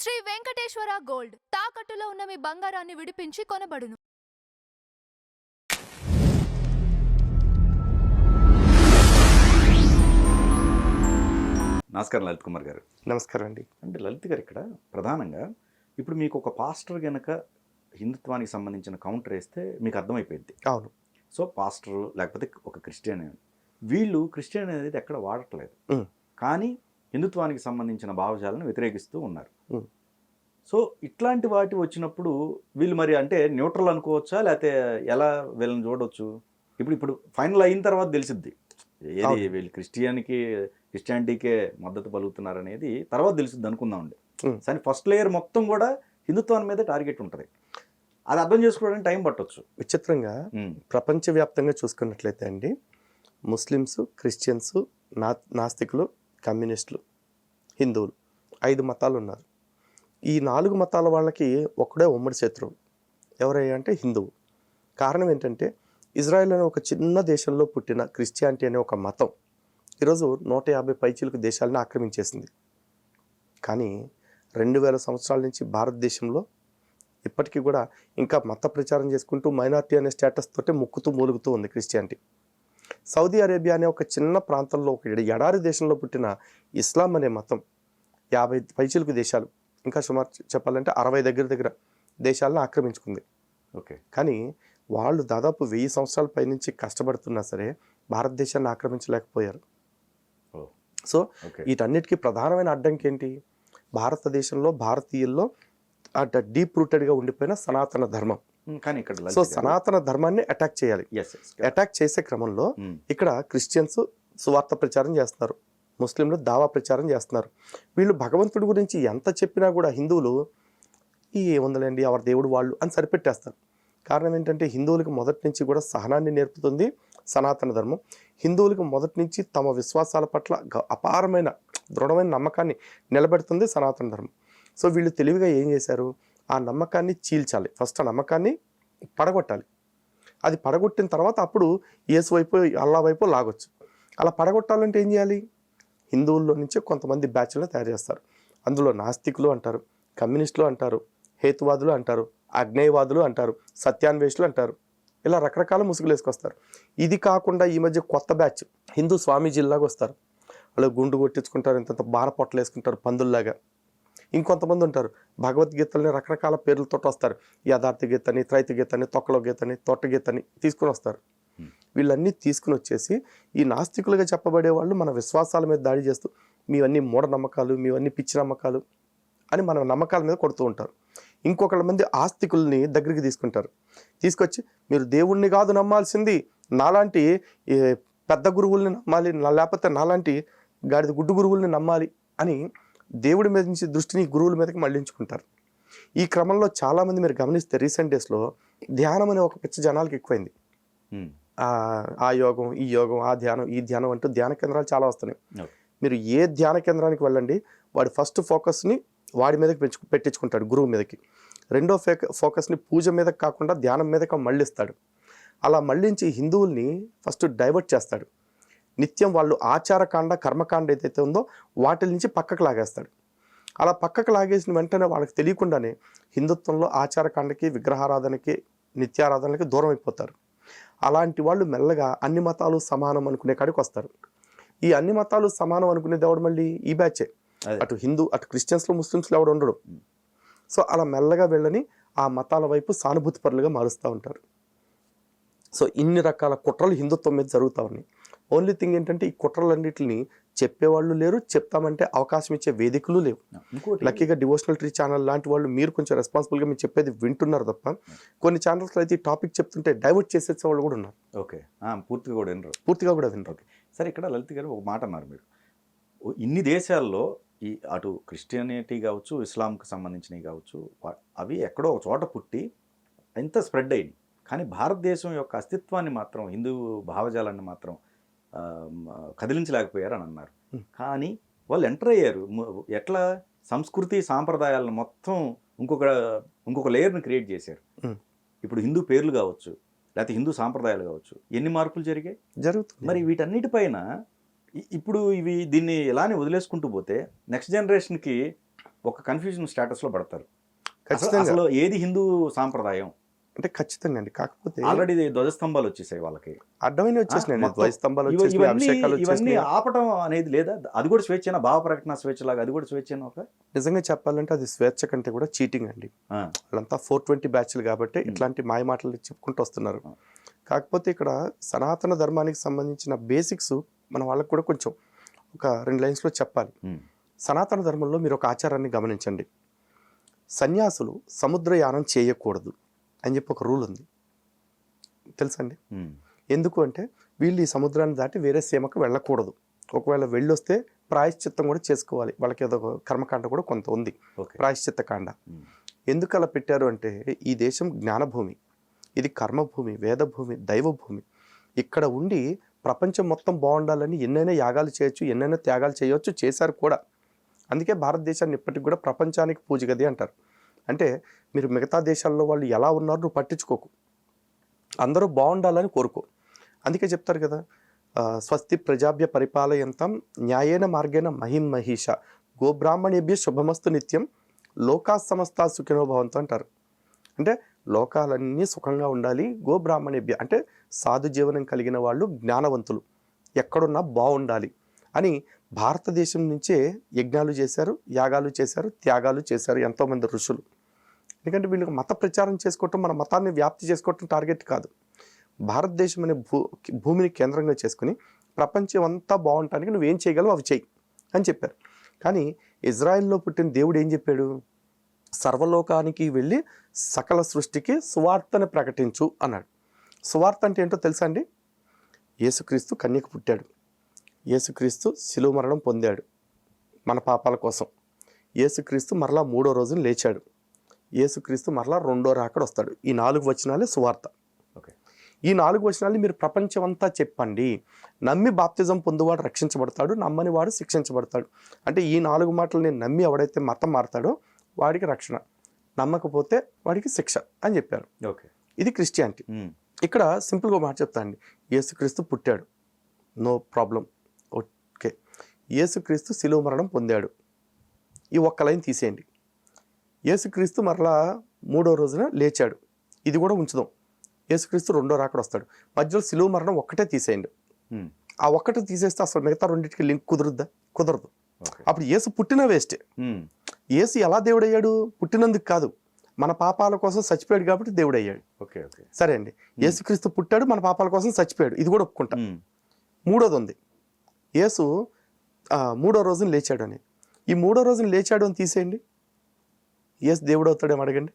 Shri Venkateswara gold తాకట్టులో ఉన్న మీ బంగారాన్ని విడిపించి కొనబడును. నమస్కారం లలిత్ కుమార్ గారు. నమస్కారం అండి. అంటే లలిత్ గారు, ఇక్కడ ప్రధానంగా ఇప్పుడు మీకు ఒక పాస్టర్ గనక హిందుత్వానికి సంబంధించిన కౌంటర్ వేస్తే మీకు అర్థమైపోయింది. అవును. సో పాస్టర్ లేకపోతే ఒక క్రిస్టియన్, వీళ్ళు క్రిస్టియన్ అనేది ఎక్కడ వాడట్లేదు, కానీ హిందుత్వానికి సంబంధించిన భావజాలను వ్యతిరేకిస్తూ ఉన్నారు. సో ఇట్లాంటి వాటి వచ్చినప్పుడు వీళ్ళు మరి అంటే న్యూట్రల్ అనుకోవచ్చా, లేకపోతే ఎలా వీళ్ళని చూడవచ్చు? ఇప్పుడు ఫైనల్ అయిన తర్వాత తెలిసిద్ది ఏది వీళ్ళు క్రిస్టియానిటీకే మద్దతు పలుకుతున్నారు అనేది తర్వాత తెలిసిద్ది అనుకుందామండి. కానీ ఫస్ట్ లేయర్ మొత్తం కూడా హిందుత్వం మీద టార్గెట్ ఉంటుంది. అది అర్థం చేసుకోవడానికి టైం పట్టవచ్చు. విచిత్రంగా ప్రపంచవ్యాప్తంగా చూసుకున్నట్లయితే అండి, ముస్లిమ్స్, క్రిస్టియన్స్, నాస్తికులు, కమ్యూనిస్టులు, హిందువులు 5 మతాలు ఉన్నారు. ఈ 4 మతాల వాళ్ళకి ఒక్కడే ఉమ్మడి శత్రువు ఎవరయ్యా అంటే హిందువు. కారణం ఏంటంటే ఇజ్రాయెల్ అనే ఒక చిన్న దేశంలో పుట్టిన క్రిస్టియానిటీ అనే ఒక మతం ఈరోజు 150 పైచీలకు దేశాలను ఆక్రమించేసింది. కానీ 2000 సంవత్సరాల నుంచి భారతదేశంలో ఇప్పటికీ కూడా ఇంకా మత ప్రచారం చేసుకుంటూ మైనారిటీ అనే స్టేటస్ తోటే ముక్కుతూ మూలుగుతూ ఉంది క్రిస్టియానిటీ. సౌదీ అరేబియా అనే ఒక చిన్న ప్రాంతంలో ఒక ఎడారి దేశంలో పుట్టిన ఇస్లాం అనే మతం 50 పైచీలకు దేశాలు, ఇంకా సుమారు చెప్పాలంటే 60 దగ్గర దేశాలను ఆక్రమించుకుంది. ఓకే. కానీ వాళ్ళు దాదాపు 1000 సంవత్సరాల పైనుంచి కష్టపడుతున్నా సరే భారతదేశాన్ని ఆక్రమించలేకపోయారు. సో వీటన్నిటికీ ప్రధానమైన అడ్డంకి ఏంటి? భారతదేశంలో భారతీయుల్లో డీప్ రూటెడ్గా ఉండిపోయిన సనాతన ధర్మం. కానీ ఇక్కడ సో సనాతన ధర్మాన్ని అటాక్ చేయాలి. అటాక్ చేసే క్రమంలో ఇక్కడ క్రిస్టియన్స్ సువార్త ప్రచారం చేస్తున్నారు, ముస్లింలు దావా ప్రచారం చేస్తున్నారు. వీళ్ళు భగవంతుడి గురించి ఎంత చెప్పినా కూడా హిందువులు ఏముందలేండి ఎవరి దేవుడు వాళ్ళు అని సరిపెట్టేస్తారు. కారణం ఏంటంటే హిందువులకు మొదటి నుంచి కూడా సహనాన్ని నేర్పుతుంది సనాతన ధర్మం. హిందువులకు మొదటి నుంచి తమ విశ్వాసాల పట్ల అపారమైన దృఢమైన నమ్మకాన్ని నిలబెడుతుంది సనాతన ధర్మం. సో వీళ్ళు తెలివిగా ఏం చేశారు? ఆ నమ్మకాన్ని చీల్చాలి. ఫస్ట్ ఆ నమ్మకాన్ని పడగొట్టాలి. అది పడగొట్టిన తర్వాత అప్పుడు యేసు వైపు అల్లా వైపు లాగొచ్చు. అలా పడగొట్టాలంటే ఏం చేయాలి? హిందువుల్లో నుంచే కొంతమంది బ్యాచ్లను తయారు చేస్తారు. అందులో నాస్తికులు అంటారు, కమ్యూనిస్టులు అంటారు, హేతువాదులు అంటారు, అగ్నేయవాదులు అంటారు, సత్యాన్వేషులు అంటారు. ఇలా రకరకాల ముసుగులు వేసుకొస్తారు. ఇది కాకుండా ఈ మధ్య కొత్త బ్యాచ్ హిందూ స్వామీజీలాగా వస్తారు. వాళ్ళు గుండు కొట్టించుకుంటారు, ఇంత బాణ పొట్టలు వేసుకుంటారు పందుల్లాగా. ఇంకొంతమంది ఉంటారు భగవద్గీతలని రకరకాల పేర్లతో వస్తారు. యథార్థ గీతని, త్రైత గీతని, తొక్కలో గీతని, తొట్ట గీతని తీసుకుని వస్తారు. వీళ్ళన్నీ తీసుకుని వచ్చేసి ఈ నాస్తికులుగా చెప్పబడే వాళ్ళు మన విశ్వాసాల మీద దాడి చేస్తూ మీవన్నీ మూఢనమ్మకాలు, మీవన్నీ పిచ్చి నమ్మకాలు అని మన నమ్మకాల మీద కొడుతూ ఉంటారు. ఇంకొకళ్ళ మంది ఆస్తికుల్ని దగ్గరికి తీసుకుంటారు. తీసుకొచ్చి మీరు దేవుణ్ణి కాదు నమ్మాల్సింది, నాలాంటి పెద్ద గురువుల్ని నమ్మాలి, లేకపోతే నాలాంటి గాడిద గుడ్డు గురువుల్ని నమ్మాలి అని దేవుడి మీద నుంచి దృష్టిని గురువుల మీదకి మళ్లించుకుంటారు. ఈ క్రమంలో చాలామంది మీరు గమనిస్తే రీసెంట్ డేస్లో ధ్యానం అనే ఒక పిచ్చి జనాలకి ఎక్కువైంది. ఆ యోగం, ఈ యోగం, ఆ ధ్యానం, ఈ ధ్యానం అంటూ ధ్యాన కేంద్రాలు చాలా వస్తున్నాయి. మీరు ఏ ధ్యాన కేంద్రానికి వెళ్ళండి, వాడి ఫస్ట్ ఫోకస్ని వాడి మీదకి పెట్టించుకుంటాడు, గురువు మీదకి. రెండో ఫోకస్ని పూజ మీదకి కాకుండా ధ్యానం మీదకి మళ్ళిస్తాడు. అలా మళ్ళించి హిందువుల్ని ఫస్ట్ డైవర్ట్ చేస్తాడు. నిత్యం వాళ్ళు ఆచారకాండ, కర్మకాండ ఏదైతే ఉందో వాటి నుంచి పక్కకు లాగేస్తాడు. అలా పక్కకు లాగేసిన వెంటనే వాళ్ళకి తెలియకుండానే హిందుత్వంలో ఆచారకాండకి, విగ్రహారాధనకి, నిత్యారాధనకి దూరం అయిపోతారు. అలాంటి వాళ్ళు మెల్లగా అన్ని మతాలు సమానం అనుకునే కాడికి వస్తారు. ఈ అన్ని మతాలు సమానం అనుకునే దేవుడు మళ్ళీ ఈ బ్యాచే. అటు హిందూ, అటు క్రిస్టియన్స్లో, ముస్లిమ్స్లో ఎవడు ఉండడు. సో అలా మెల్లగా వెళ్ళని ఆ మతాల వైపు సానుభూతి పరులుగా మారుస్తూ ఉంటారు. సో ఇన్ని రకాల కుట్రలు హిందుత్వం మీద జరుగుతూ ఉన్నాయి. ఓన్లీ థింగ్ ఏంటంటే ఈ కుట్రలన్నింటినీ చెప్పేవాళ్ళు లేరు, చెప్తామంటే అవకాశం ఇచ్చే వేదికలు లేవు. లక్కీగా డివోషనల్ ట్రీ ఛానల్ లాంటి వాళ్ళు మీరు కొంచెం రెస్పాన్సిబుల్గా మీరు చెప్పేది వింటున్నారు తప్ప కొన్ని ఛానల్స్లో అయితే ఈ టాపిక్ చెప్తుంటే డైవర్ట్ చేసేసే వాళ్ళు కూడా ఉన్నారు. ఓకే, పూర్తిగా కూడా వినరు. సరే, ఇక్కడ లలిత్ గారు ఒక మాట అన్నారు, మీరు ఇన్ని దేశాల్లో ఈ అటు క్రిస్టియానిటీ కావచ్చు, ఇస్లాంకి సంబంధించినవి కావచ్చు, అవి ఎక్కడో ఒక చోట పుట్టి ఎంత స్ప్రెడ్ అయ్యింది. కానీ భారతదేశం యొక్క అస్తిత్వాన్ని మాత్రం, హిందూ భావజాలాన్ని మాత్రం కదిలించలేకపోయారు అని అన్నారు. కానీ వాళ్ళు ఎంటర్ అయ్యారు. ఎట్లా? సంస్కృతి సాంప్రదాయాలను మొత్తం ఇంకొక లేయర్ని క్రియేట్ చేశారు. ఇప్పుడు హిందూ పేర్లు కావచ్చు, లేకపోతే హిందూ సాంప్రదాయాలు కావచ్చు, ఎన్ని మార్పులు జరుగుతుంది. మరి వీటన్నిటిపైన ఇప్పుడు దీన్ని ఇలానే వదిలేసుకుంటూ పోతే నెక్స్ట్ జనరేషన్కి ఒక కన్ఫ్యూజన్ స్టేటస్ లో పడతారు. ఖచ్చితంగా అసలు ఏది హిందూ సాంప్రదాయం? అంటే ఖచ్చితంగా అండి. కాకపోతే ఆల్రెడీ ధ్వజస్తంభాలు వచ్చేసాయి వాళ్ళకి. అడ్డమైన వచ్చేసినాయండి, మొత్తం ధ్వజస్తంభాలు ఇవ- వచ్చేసినాయి, ఇవన్నీ అభిషేకాలు ఇవన్నీ వచ్చేసినాయి. ఆపటం అనేది లేదా? అది కూడా స్వేచ్ఛన, భావ ప్రకటన స్వేచ్ఛ లాగా అది కూడా స్వేచ్ఛన ఒక నిజంగా చెప్పాలంటే అది స్వేచ్ఛ కంటే కూడా చీటింగ్ అండి. ఆ, వాళ్ళంతా 420 బ్యాచ్లు కాబట్టి ఇట్లాంటి మాయ మాటలు చెప్పుకుంటూ వస్తున్నారు. కాకపోతే ఇక్కడ సనాతన ధర్మానికి సంబంధించిన బేసిక్స్ మన వాళ్ళకి కూడా కొంచెం ఒక 2 లైన్స్లో చెప్పాలి. ఉమ్, సనాతన ధర్మంలో మీరు ఒక ఆచారాన్ని గమనించండి. సన్యాసులు సముద్రయానం చేయకూడదు అని చెప్పి ఒక రూల్ ఉంది, తెలుసండి? ఉమ్, ఎందుకు అంటే వీళ్ళు ఈ సముద్రాన్ని దాటి వేరే సీమకు వెళ్ళకూడదు. ఒకవేళ వెళ్ళొస్తే ప్రాయశ్చిత్తం కూడా చేసుకోవాలి. వాళ్ళకి ఏదో ఒక కర్మకాండ కూడా కొంత ఉంది, ఓకే. ప్రాయశ్చిత్త కాండ. ఉమ్, ఎందుకు అలా పెట్టారు అంటే ఈ దేశం జ్ఞానభూమి, ఇది కర్మభూమి, వేదభూమి, దైవభూమి. ఇక్కడ ఉండి ప్రపంచం మొత్తం బాగుండాలని ఎన్నైనా యాగాలు చేయొచ్చు, ఎన్నైనా త్యాగాలు చేయొచ్చు, చేశారు కూడా. అందుకే భారతదేశాన్ని ఇప్పటికి కూడా ప్రపంచానికి పూజగది అంటారు. అంటే మీరు మిగతా దేశాల్లో వాళ్ళు ఎలా ఉన్నారో నువ్వు పట్టించుకోకు, అందరూ బాగుండాలని కోరుకో. అందుకే చెప్తారు కదా, స్వస్తి ప్రజాభ్య పరిపాలయంతం న్యాయేన మార్గేణ మహిం మహిష గోబ్రాహ్మణేభ్య శుభమస్తు నిత్యం లోకా సమస్త సుఖినో భవంతు అంటారు. అంటే లోకాలన్నీ సుఖంగా ఉండాలి. గోబ్రాహ్మణేభ్య అంటే సాధు జీవనం కలిగిన వాళ్ళు, జ్ఞానవంతులు ఎక్కడున్నా బాగుండాలి అని భారతదేశం నుంచే యజ్ఞాలు చేశారు, యాగాలు చేశారు, త్యాగాలు చేశారు ఎంతోమంది ఋషులు. ఎందుకంటే వీళ్ళకి మత ప్రచారం చేసుకోవటం, మన మతాన్ని వ్యాప్తి చేసుకోవటం టార్గెట్ కాదు. భారతదేశం అనే భూమిని కేంద్రంగా చేసుకుని ప్రపంచం అంతా బాగుంటానికి నువ్వేం చేయగలవు అవి చెయ్యి అని చెప్పారు. కానీ ఇజ్రాయెల్లో పుట్టిన దేవుడు ఏం చెప్పాడు? సర్వలోకానికి వెళ్ళి సకల సృష్టికి సువార్తను ప్రకటించు అన్నాడు. సువార్త అంటే ఏంటో తెలుసా అండి? యేసుక్రీస్తు కన్యకు పుట్టాడు, యేసుక్రీస్తు శిలువ మరణం పొందాడు మన పాపాల కోసం, యేసుక్రీస్తు మరలా 3వ రోజున లేచాడు, యేసుక్రీస్తు మరలా 2వ రాకడ వస్తాడు. ఈ 4 వచనాలే సువార్త. ఓకే. ఈ 4 వచనాలు మీరు ప్రపంచం అంతా చెప్పండి. నమ్మి బాప్తిజం పొందువాడు రక్షించబడతాడు, నమ్మని వాడు శిక్షించబడతాడు. అంటే ఈ 4 మాటలు నేను నమ్మి ఎవడైతే మతం మారతాడో వాడికి రక్షణ, నమ్మకపోతే వాడికి శిక్ష అని చెప్పారు. ఓకే. ఇది క్రిస్టియానిటీ. ఉమ్, ఇక్కడ సింపుల్గా మాట చెప్తా అండి. యేసుక్రీస్తు పుట్టాడు, నో ప్రాబ్లం, ఓకే. యేసుక్రీస్తు శిలువ మరణం పొందాడు, ఈ ఒక్క లైన్ తీసేయండి. యేసుక్రీస్తు మరలా 3వ రోజున లేచాడు, ఇది కూడా ఉంచుదాం. యేసుక్రీస్తు 2వ రాకడ వస్తాడు, మధ్యలో శిలువ మరణం ఒక్కటే తీసేయండి. ఉమ్, ఆ ఒక్కటి తీసేస్తే అసలు మిగతా రెండింటికి లింక్ కుదురుద్దా? కుదరదు. ఓకే. అప్పుడు యేసు పుట్టిన వేస్టే. ఉమ్, యేసు ఎలా దేవుడయ్యాడు? పుట్టినందుకు కాదు, మన పాపాల కోసం చచ్చిపోయాడు కాబట్టి దేవుడయ్యాడు. ఓకే. ఓకే. సరే అండి, యేసుక్రీస్తు పుట్టాడు, మన పాపాల కోసం చచ్చిపోయాడు, ఇది కూడా ఒప్పుకుంటా. ఉమ్, 3వది ఉంది, యేసు 3వ రోజున లేచాడు అని. ఈ 3వ రోజున లేచాడు అని తీసేయండి, యేసు దేవుడు అవుతాడేమో అడగండి,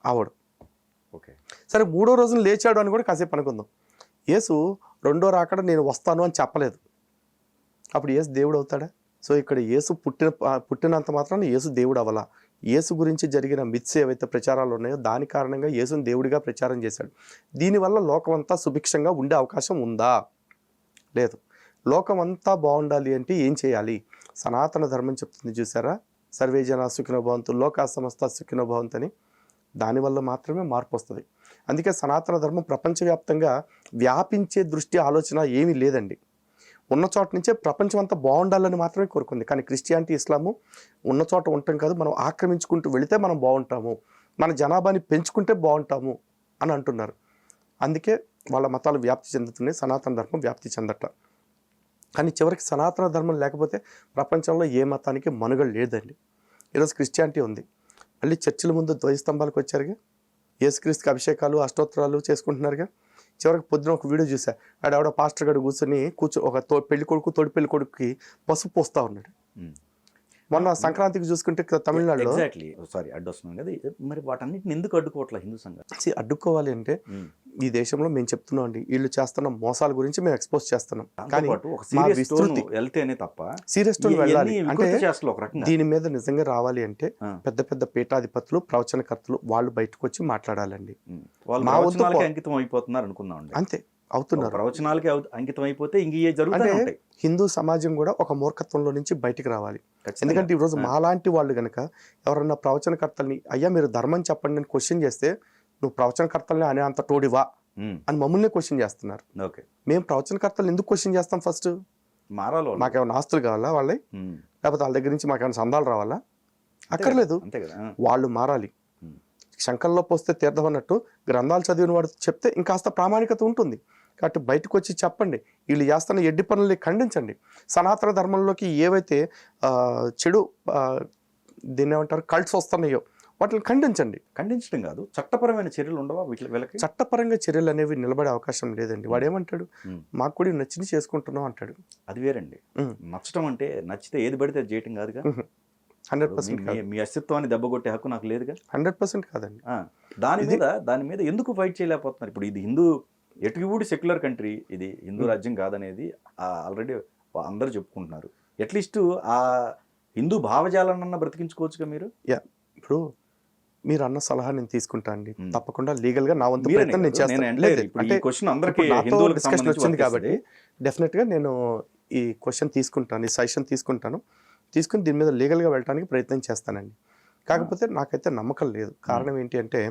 అవడు. ఓకే. సరే 3వ రోజున లేచాడు అని కూడా కాసేపు అనుకుందాం. యేసు 2వ రాకడ నేను వస్తాను అని చెప్పలేదు, అప్పుడు యేసు దేవుడు అవుతాడా? సో ఇక్కడ యేసు పుట్టినంత మాత్రాన యేసు దేవుడు అవ్వాలా? యేసు గురించి జరిగిన మిత్స్ ఏవైతే ప్రచారాలు ఉన్నాయో దాని కారణంగా యేసుని దేవుడిగా ప్రచారం చేశాడు. దీనివల్ల లోకమంతా సుభిక్షంగా ఉండే అవకాశం ఉందా? లేదు. లోకం అంతా బాగుండాలి అంటే ఏం చేయాలి? సనాతన ధర్మం చెప్తుంది చూసారా, సర్వే జన సుఖినో భవంతు లోకా సమస్త సుఖినో భవంతు అని. దానివల్ల మాత్రమే మార్పు వస్తుంది. అందుకే సనాతన ధర్మం ప్రపంచవ్యాప్తంగా వ్యాపించే దృష్టి ఆలోచన ఏమీ లేదండి. ఉన్న చోట నుంచే ప్రపంచం అంతా బాగుండాలని మాత్రమే కోరుకుంది. కానీ క్రిస్టియానిటీ, ఇస్లాము ఉన్న చోట ఉండటం కాదు, మనం ఆక్రమించుకుంటూ వెళితే మనం బాగుంటాము, మన జనాభాని పెంచుకుంటే బాగుంటాము అని అంటున్నారు. అందుకే వాళ్ళ మతాలు వ్యాప్తి చెందుతున్నాయి, సనాతన ధర్మం వ్యాప్తి చెందట. కానీ చివరికి సనాతన ధర్మం లేకపోతే ప్రపంచంలో ఏ మతానికి మనుగడ లేదండి. ఈరోజు క్రిస్టియానిటీ ఉంది, మళ్ళీ చర్చిల ముందు ధ్వజస్తంభాలకు వచ్చారుగా, యేసుక్రీస్తుకి అభిషేకాలు అష్టోత్తరాలు చేసుకుంటున్నారుగా. చివరికి పొద్దున ఒక వీడియో చూసా, ఆడెవడో పాస్టర్ గడు కూర్చొని ఒక పెళ్లి కొడుకు తోడి పెళ్లి కొడుకుకి పసుపు పోస్తా ఉన్నాడు. మొన్న సంక్రాంతికి చూసుకుంటే తమిళనాడులో ఎగ్జాక్ట్లీ, సారీ అడ్డొస్తున్నాం కదా, మరి వాటన్నిటిని ఎందుకు అడ్డుకోవట్లే హిందూ సంఘం? అడ్డుకోవాలి అంటే ఈ దేశంలో మేము చెప్తున్నాం అండి, వీళ్ళు చేస్తున్న మోసాల గురించి మేము ఎక్స్పోజ్ చేస్తున్నాం. కానీ వెళ్తేనే తప్ప సీరియస్ టోన్ వెళ్ళాలి అంటే దీని మీద నిజంగా రావాలి అంటే పెద్ద పెద్ద పీఠాధిపతులు, ప్రవచనకర్తలు వాళ్ళు బయటకు వచ్చి మాట్లాడాలండి. అంకితం అయిపోతున్నారు అనుకున్నాం, అంతే అవుతున్నారు. ప్రవచనాలకి అంకితం అయిపోతే ఇంక జరుగుతాయి. హిందూ సమాజం కూడా ఒక మూర్ఖత్వంలో నుంచి బయటికి రావాలి. ఎందుకంటే ఈరోజు మాలాంటి వాళ్ళు గనక ఎవరన్నా ప్రవచనకర్తల్ని అయ్యా మీరు ధర్మం చెప్పండి అని క్వశ్చన్ చేస్తే నువ్వు ప్రవచనకర్తల్ని అనే అంత తోడివా అని మమ్మల్ని క్వశ్చన్ చేస్తున్నారు. మేము ప్రవచనకర్తలు ఎందుకు క్వశ్చన్ చేస్తాం? ఫస్ట్ మాకేమైనా ఆస్తులు కావాలా వాళ్ళే, లేకపోతే వాళ్ళ దగ్గర నుంచి మాకేమైనా సందాలు రావాలా? అక్కర్లేదు, అంతే కదా. వాళ్ళు మారాలి. ఉమ్. శంకల్లో పోస్తే తీర్థం అన్నట్టు గ్రంథాలు చదివిన వాడు చెప్తే ఇంకాస్త ప్రామాణికత ఉంటుంది. కాబట్టి బయటకు వచ్చి చెప్పండి, వీళ్ళు చేస్తున్న ఎడ్డి పనుల్ని ఖండించండి. సనాతన ధర్మంలోకి ఏవైతే చెడు దీన్ని ఏమంటారు కల్ట్స్ వస్తున్నాయో వాటిని ఖండించండి. ఖండించడం కాదు, చట్టపరమైన చర్యలు ఉండవా వీళ్ళకి? చట్టపరంగా చర్యలు అనేవి నిలబడే అవకాశం లేదండి. వాడు ఏమంటాడు, ఉమ్. మాకు కూడా నచ్చింది చేసుకుంటున్నాం అంటాడు. అది వేరండి. నచ్చడం అంటే నచ్చితే ఏది పడితే అది చేయటం కాదుగా. 100% కాదు. మీ అస్తిత్వాన్ని దెబ్బ కొట్టే హక్కు నాకు లేదుగా. 100% కాదండి. దాని మీద ఎందుకు ఫైట్ చేయలేకపోతున్నారు? ఇప్పుడు ఇది హిందూ ఎటుకి సెక్యులర్ కంట్రీ, ఇది హిందూ రాజ్యం కాదనేది ఆల్రెడీ అందరూ చెప్పుకుంటున్నారు. అట్లీస్ట్ ఆ హిందూ భావజాలన్న బ్రతికించుకోవచ్చుగా మీరు. ఇప్పుడు మీరు అన్న సలహా నేను తీసుకుంటా అండి, తప్పకుండా లీగల్ గా నా వంతు ప్రయత్నం నేను చేస్తాను. డిస్కషన్ వచ్చింది కాబట్టి డెఫినెట్ గా నేను ఈ క్వశ్చన్ తీసుకుంటాను, ఈ సజెషన్ తీసుకుంటాను, తీసుకుని దీని మీద లీగల్ గా వెళ్ళడానికి ప్రయత్నం చేస్తానండి. కాకపోతే నాకైతే నమ్మకం లేదు. కారణం ఏంటి అంటే,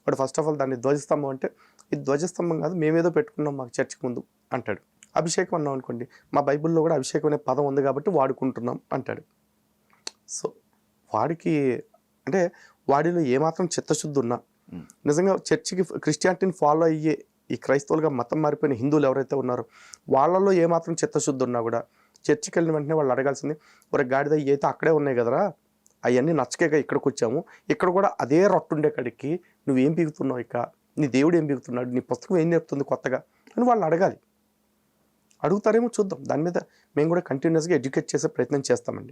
ఇప్పుడు ఫస్ట్ ఆఫ్ ఆల్ దాన్ని ధ్వజస్తంభం అంటే, ఇది ధ్వజస్తంభం కాదు, మేమేదో పెట్టుకున్నాం మాకు చర్చికి ముందు అంటాడు. అభిషేకం అన్నాం అనుకోండి, మా బైబిల్లో కూడా అభిషేకం అనే పదం ఉంది కాబట్టి వాడుకుంటున్నాం అంటాడు. సో వాడికి అంటే వాడిలో ఏమాత్రం చిత్తశుద్ధి ఉన్నా, నిజంగా చర్చికి క్రిస్టియానిటీని ఫాలో అయ్యే ఈ క్రైస్తవులుగా మతం మారిపోయిన హిందువులు ఎవరైతే ఉన్నారో వాళ్ళలో ఏమాత్రం చిత్తశుద్ధి ఉన్నా కూడా చర్చికి వెళ్ళిన వెంటనే వాళ్ళు అడగాల్సింది, ఒక గాడిద అయితే అక్కడే ఉన్నాయి కదరా, అవన్నీ నచ్చకేగా ఇక్కడికి వచ్చాము, ఇక్కడ కూడా అదే రొట్టుండే కాడికి నువ్వేం పీగుతున్నావు, ఇక నీ దేవుడు ఏం పీగుతున్నాడు, నీ పుస్తకం ఏం నేర్పుతుంది కొత్తగా అని వాళ్ళు అడగాలి. అడుగుతారేమో చూద్దాం. దాని మీద మేము కూడా కంటిన్యూస్గా ఎడ్యుకేట్ చేసే ప్రయత్నం చేస్తామండి.